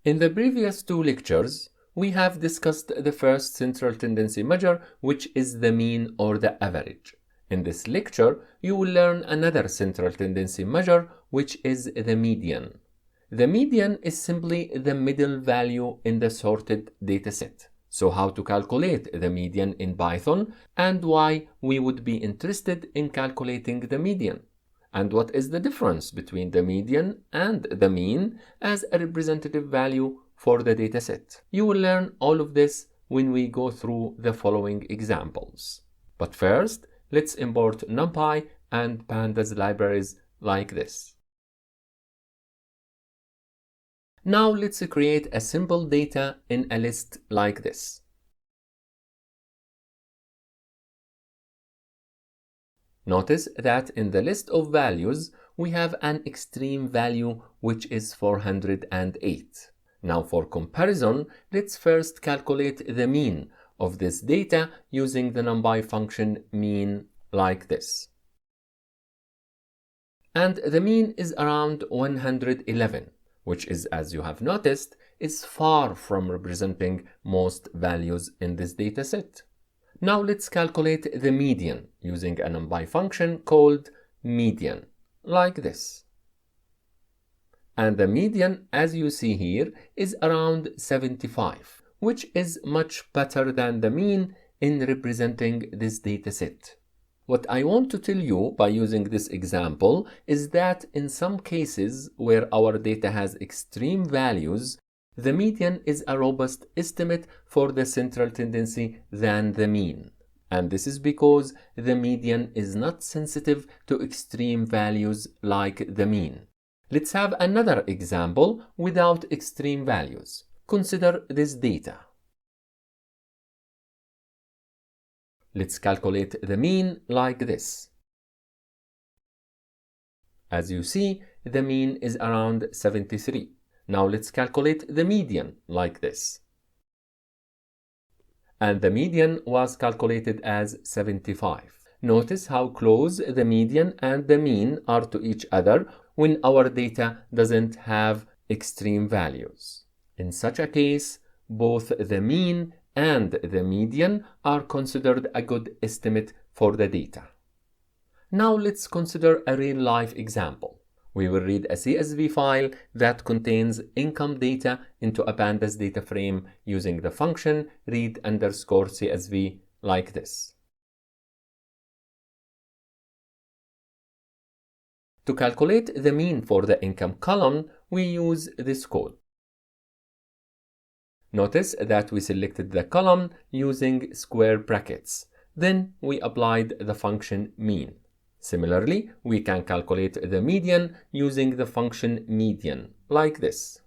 In the previous two lectures, we have discussed the first central tendency measure, which is the mean or the average. In this lecture, you will learn another central tendency measure, which is the median. The median is simply the middle value in the sorted dataset. So how to calculate the median in Python and why we would be interested in calculating the median. And what is the difference between the median and the mean as a representative value for the dataset. You will learn all of this when we go through the following examples. But first, let's import NumPy and Pandas libraries like this. Now let's create a simple data in a list like this. Notice that in the list of values, we have an extreme value which is 408. Now for comparison, let's first calculate the mean of this data using the NumPy function mean like this. And the mean is around 111, which is, as you have noticed, is far from representing most values in this dataset. Now let's calculate the median using a NumPy function called median, like this. And the median, as you see here, is around 75, which is much better than the mean in representing this dataset. What I want to tell you by using this example is that in some cases where our data has extreme values, the median is a robust estimate for the central tendency than the mean. And this is because the median is not sensitive to extreme values like the mean. Let's have another example without extreme values. Consider this data. Let's calculate the mean like this. As you see, the mean is around 73. Now let's calculate the median like this. And the median was calculated as 75. Notice how close the median and the mean are to each other when our data doesn't have extreme values. In such a case, both the mean and the median are considered a good estimate for the data. Now let's consider a real-life example. We will read a CSV file that contains income data into a Pandas data frame using the function read_CSV like this. To calculate the mean for the income column, we use this code. Notice that we selected the column using square brackets. Then we applied the function mean. Similarly, we can calculate the median using the function median, like this.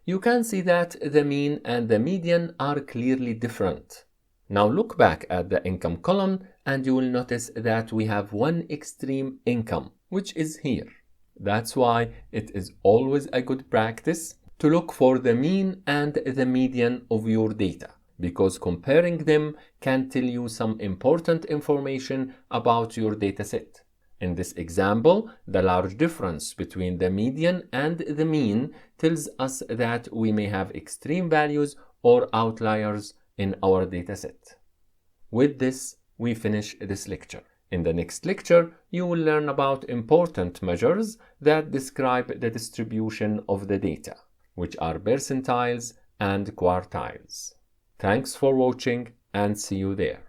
You can see that the mean and the median are clearly different. Now look back at the income column and you will notice that we have one extreme income, which is here. That's why it is always a good practice to look for the mean and the median of your data, because comparing them can tell you some important information about your dataset. In this example, the large difference between the median and the mean tells us that we may have extreme values or outliers in our dataset. With this, we finish this lecture. In the next lecture, you will learn about important measures that describe the distribution of the data, which are percentiles and quartiles. Thanks for watching and see you there.